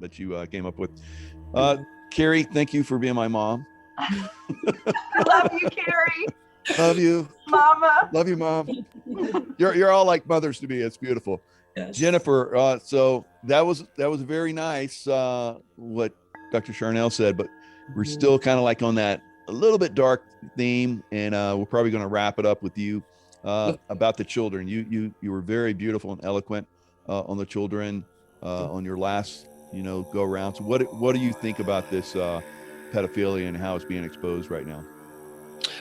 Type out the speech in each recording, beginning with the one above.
that you came up with. Carrie, thank you for being my mom. I love you, Carrie. Love you, Mama. Love you, Mom. You're all like mothers to me. It's beautiful. Yes. Jennifer, so that was very nice what Dr. Charnel said, but we're still kind of like on that a little bit dark theme, and we're probably going to wrap it up with you about the children. You were very beautiful and eloquent on the children on your last go around. So what do you think about this pedophilia and how it's being exposed right now?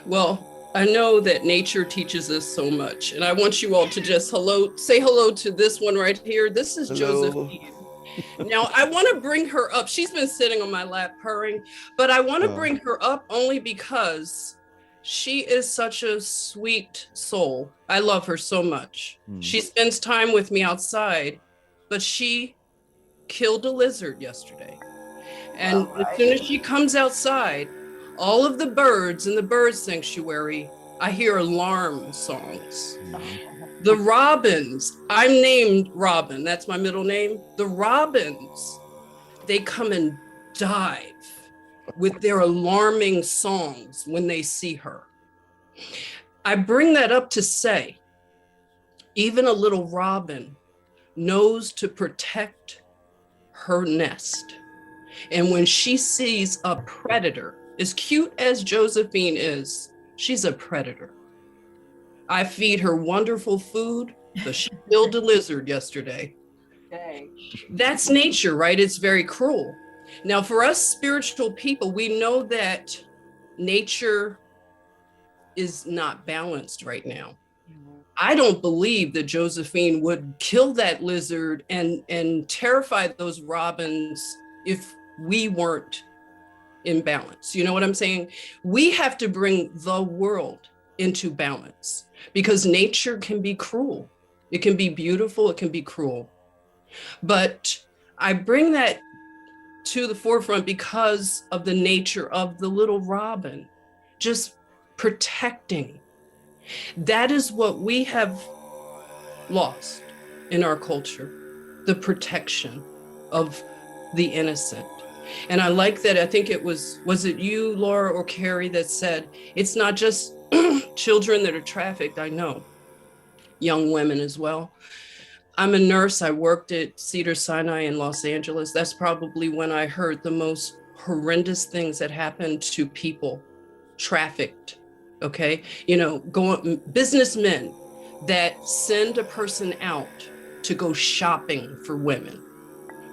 Well, I know that nature teaches us so much, and I want you all to just say hello to this one right here. This is Hello. Josephine. Now, I want to bring her up. She's been sitting on my lap purring, but I want to bring her up only because she is such a sweet soul. I love her so much. She spends time with me outside, but she killed a lizard yesterday. And as soon as she comes outside, all of the birds in the bird sanctuary, I hear alarm songs. The robins, I'm named Robin, that's my middle name. The robins, they come and dive with their alarming songs when they see her. I bring that up to say, even a little robin knows to protect her nest. And when she sees a predator, as cute as Josephine is, she's a predator. I feed her wonderful food, but she killed a lizard yesterday. Dang. That's nature, right? It's very cruel. Now, for us spiritual people, we know that nature is not balanced right now. I don't believe that Josephine would kill that lizard and terrify those robins if we weren't in balance. You know what I'm saying? We have to bring the world into balance because nature can be cruel. It can be beautiful, it can be cruel. But I bring that to the forefront because of the nature of the little robin, just protecting. That is what we have lost in our culture, the protection of the innocent. And I like that. I think it was it you, Laura, or Carrie, that said, it's not just children that are trafficked. I know young women as well. I'm a nurse. I worked at Cedars-Sinai in Los Angeles. That's probably when I heard the most horrendous things that happened to people trafficked. Okay. Businessmen that send a person out to go shopping for women.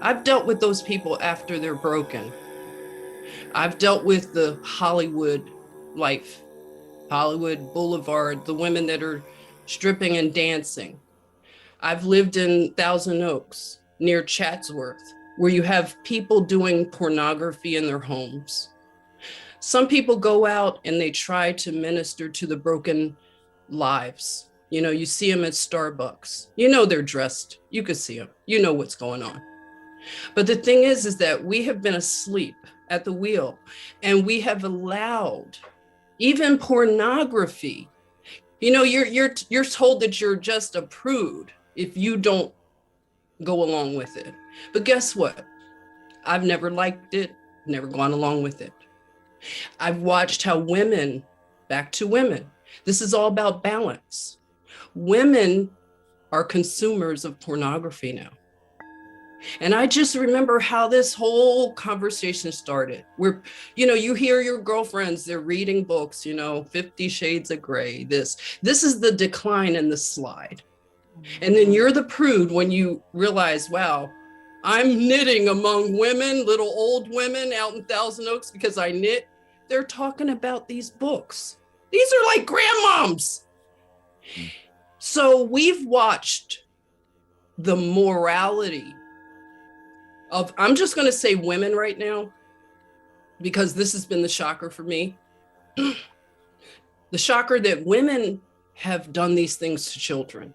I've dealt with those people after they're broken. I've dealt with the Hollywood life, Hollywood Boulevard, the women that are stripping and dancing. I've lived in Thousand Oaks near Chatsworth, where you have people doing pornography in their homes. Some people go out and they try to minister to the broken lives. You see them at Starbucks. They're dressed. You can see them. You know what's going on. But the thing is that we have been asleep at the wheel and we have allowed even pornography. You're told that you're just a prude if you don't go along with it. But guess what? I've never liked it, never gone along with it. I've watched how women, back to women, this is all about balance. Women are consumers of pornography now. And I just remember how this whole conversation started where, you hear your girlfriends, they're reading books, 50 Shades of Grey, this is the decline and the slide. And then you're the prude when you realize, wow, I'm knitting among women, little old women out in Thousand Oaks because I knit. They're talking about these books. These are like grandmoms. So we've watched the morality of, I'm just going to say women right now, because this has been the shocker for me. The shocker that women have done these things to children.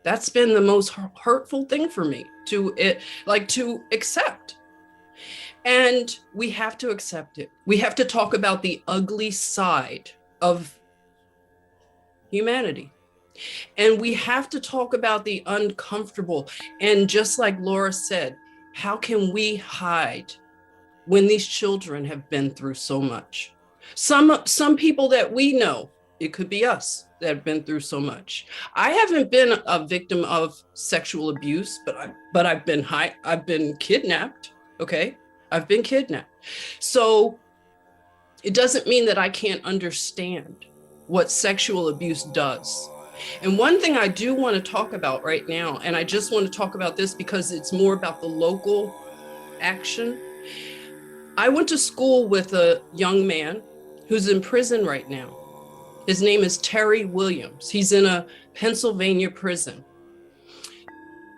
That's been the most hurtful thing for me to accept. And we have to accept it. We have to talk about the ugly side of humanity. And we have to talk about the uncomfortable. And just like Laura said, How can we hide when these children have been through so much? Some people that we know, it could be us that have been through so much. I haven't been a victim of sexual abuse, but I've been kidnapped. Okay, I've been kidnapped. So it doesn't mean that I can't understand what sexual abuse does. And one thing I do want to talk about right now, and I just want to talk about this because it's more about the local action. I went to school with a young man who's in prison right now. His name is Terry Williams. He's in a Pennsylvania prison.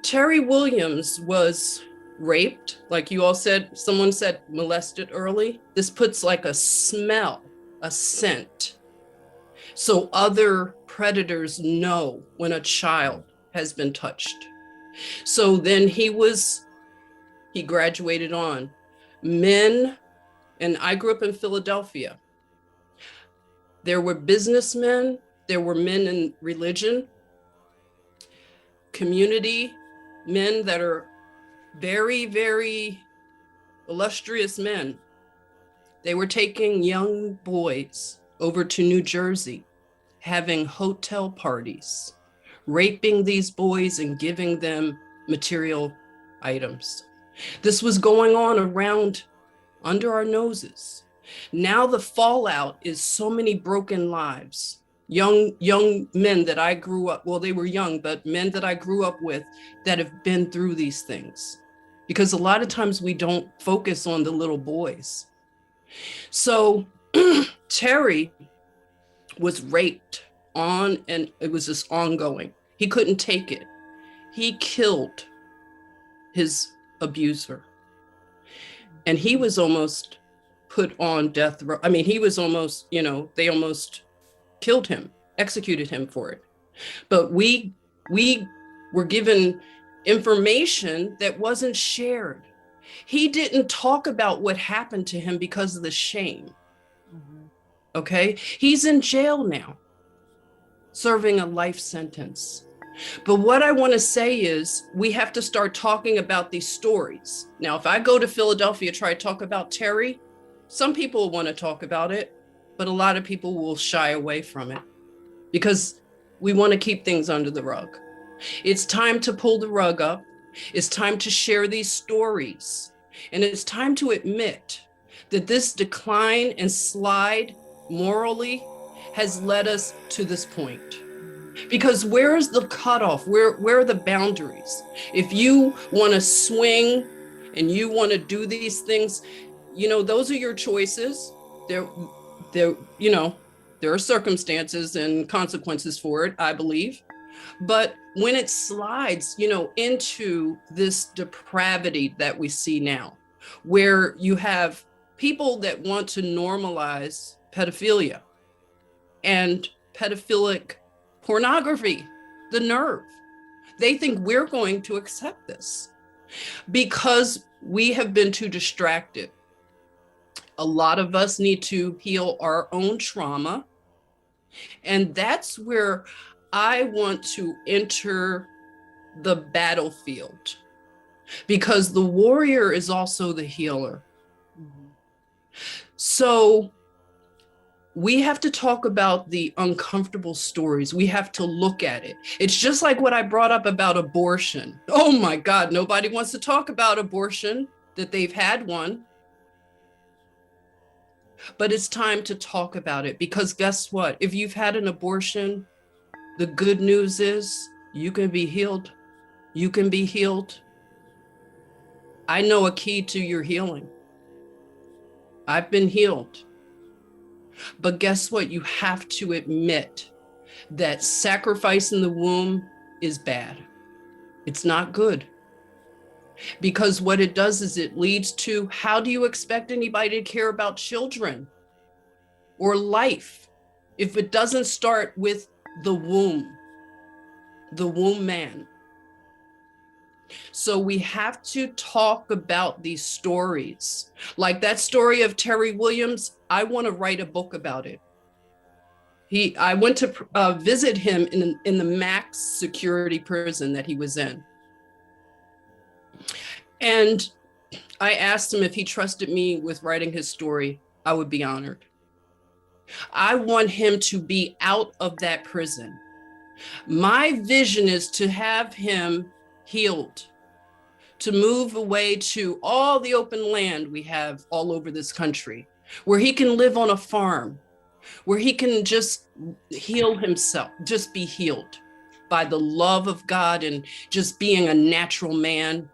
Terry Williams was raped, like you all said, someone said molested early. This puts like a smell, a scent, so other predators know when a child has been touched. So then he graduated on. Men, and I grew up in Philadelphia. There were businessmen, there were men in religion, community, men that are very, very illustrious men. They were taking young boys over to New Jersey, having hotel parties, raping these boys and giving them material items. This was going on around under our noses. Now the fallout is so many broken lives. Young men that I grew up, well, they were young, but men that I grew up with that have been through these things. Because a lot of times we don't focus on the little boys. So Terry was raped on, and it was just ongoing. He couldn't take it. He killed his abuser. And he was almost put on death row. I mean, he was almost, they almost killed him, executed him for it. But we were given information that wasn't shared. He didn't talk about what happened to him because of the shame. Okay, he's in jail now, serving a life sentence. But what I want to say is we have to start talking about these stories. Now, if I go to Philadelphia, try to talk about Terry, some people want to talk about it, but a lot of people will shy away from it because we want to keep things under the rug. It's time to pull the rug up. It's time to share these stories. And it's time to admit that this decline and slide morally has led us to this point. Because where is the cutoff? Where are the boundaries? If you want to swing and you want to do these things, those are your choices. There are circumstances and consequences for it, I believe. But when it slides, into this depravity that we see now, where you have people that want to normalize pedophilia and pedophilic pornography, the nerve. They think we're going to accept this because we have been too distracted. A lot of us need to heal our own trauma. And that's where I want to enter the battlefield, because the warrior is also the healer. So we have to talk about the uncomfortable stories. We have to look at it. It's just like what I brought up about abortion. Oh my God, nobody wants to talk about abortion, that they've had one. But it's time to talk about it, because guess what? If you've had an abortion, the good news is you can be healed. You can be healed. I know a key to your healing. I've been healed. But guess what? You have to admit that sacrifice in the womb is bad. It's not good. Because what it does is it leads to, how do you expect anybody to care about children or life if it doesn't start with the womb man? So we have to talk about these stories. Like that story of Terry Williams, I want to write a book about it. I went to visit him in the max security prison that he was in. And I asked him if he trusted me with writing his story. I would be honored. I want him to be out of that prison. My vision is to have him healed, to move away to all the open land we have all over this country, where he can live on a farm, where he can just heal himself, just be healed by the love of God and just being a natural man.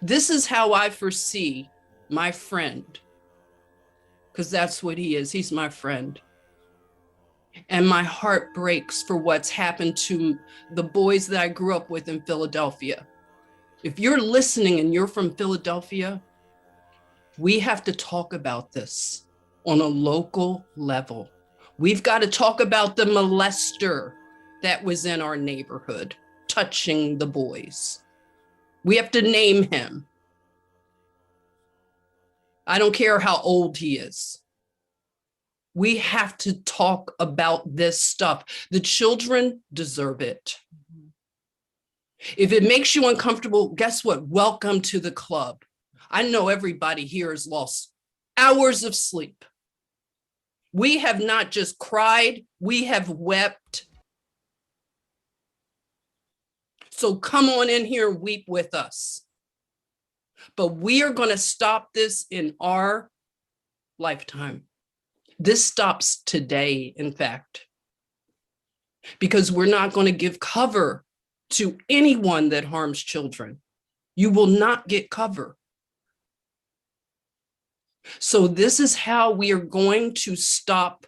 This is how I foresee my friend, because that's what he is. He's my friend. And my heart breaks for what's happened to the boys that I grew up with in Philadelphia. If you're listening and you're from Philadelphia, we have to talk about this on a local level. We've got to talk about the molester that was in our neighborhood, touching the boys. We have to name him. I don't care how old he is. We have to talk about this stuff. The children deserve it. If it makes you uncomfortable, guess what? Welcome to the club. I know everybody here has lost hours of sleep. We have not just cried, we have wept. So come on in here and weep with us. But we are going to stop this in our lifetime. This stops today, in fact, because we're not going to give cover to anyone that harms children. You will not get cover. So this is how we are going to stop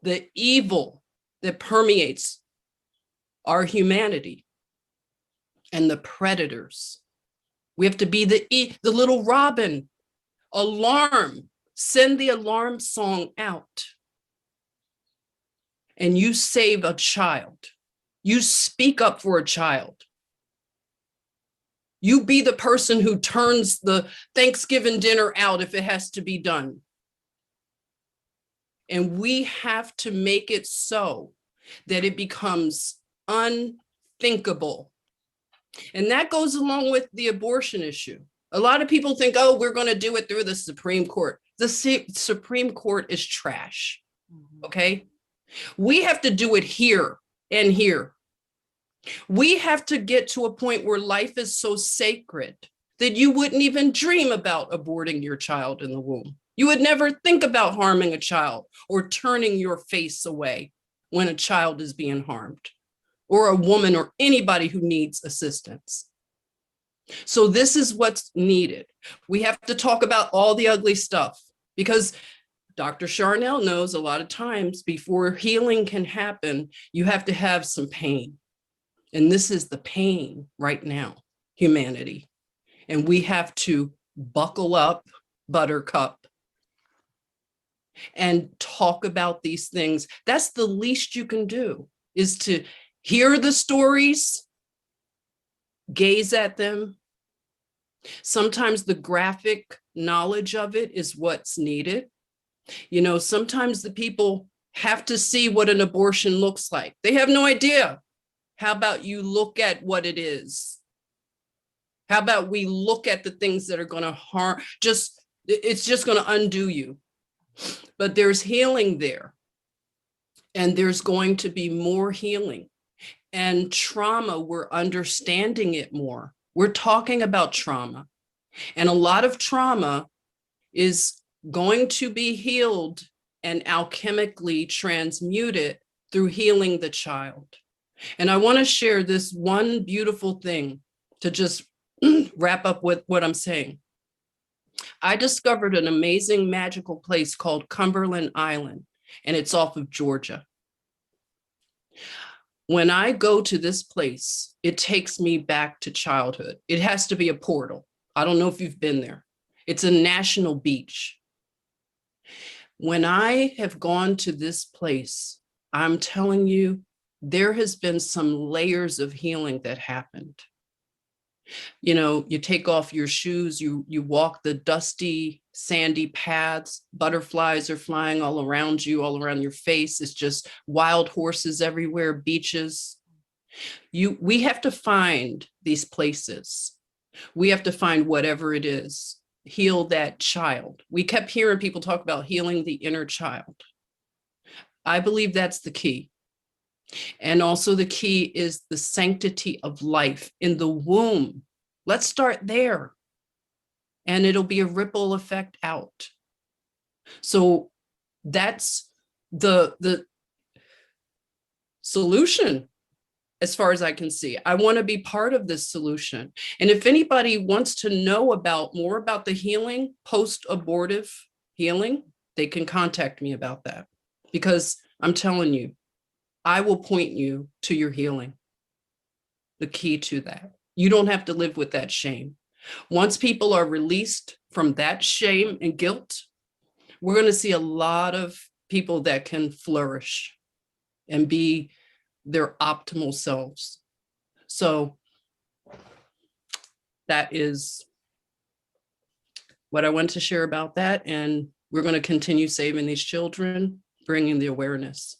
the evil that permeates our humanity and the predators. We have to be the little robin. Alarm. Send the alarm song out. And you save a child. You speak up for a child. You be the person who turns the Thanksgiving dinner out if it has to be done. And we have to make it so that it becomes unthinkable. And that goes along with the abortion issue. A lot of people think, oh, we're going to do it through the Supreme Court. The Supreme Court is trash, okay? We have to do it here and here. We have to get to a point where life is so sacred that you wouldn't even dream about aborting your child in the womb. You would never think about harming a child or turning your face away when a child is being harmed, or a woman or anybody who needs assistance. So this is what's needed. We have to talk about all the ugly stuff, because Dr. Charnel knows a lot of times before healing can happen, you have to have some pain. And this is the pain right now, humanity. And we have to buckle up, buttercup, and talk about these things. That's the least you can do, is to hear the stories, gaze at them. Sometimes the graphic knowledge of it is what's needed. You know, sometimes the people have to see what an abortion looks like. They have no idea. How about you look at what it is? How about we look at the things that are going to harm, it's just going to undo you. But there's healing there. And there's going to be more healing. And trauma, we're understanding it more. We're talking about trauma. And a lot of trauma is going to be healed and alchemically transmuted through healing the child. And I want to share this one beautiful thing to just wrap up with what I'm saying. I discovered an amazing magical place called Cumberland Island, and it's off of Georgia. When I go to this place, it takes me back to childhood. It has to be a portal. I don't know if you've been there. It's a national beach. When I have gone to this place, I'm telling you, there has been some layers of healing that happened. You know, you take off your shoes, you walk the dusty, sandy paths, butterflies are flying all around you, all around your face. It's just wild horses everywhere, beaches. We have to find these places We have to find whatever it is, heal that child. We kept hearing people talk about healing the inner child. I believe that's the key. And also the key is the sanctity of life in the womb. Let's start there. And it'll be a ripple effect out. So that's the solution as far as I can see. I want to be part of this solution. And if anybody wants to know more about the healing, post-abortive healing, they can contact me about that. Because I'm telling you, I will point you to your healing. The key to that. You don't have to live with that shame. Once people are released from that shame and guilt, we're going to see a lot of people that can flourish and be their optimal selves. So that is what I want to share about that. And we're going to continue saving these children, bringing the awareness.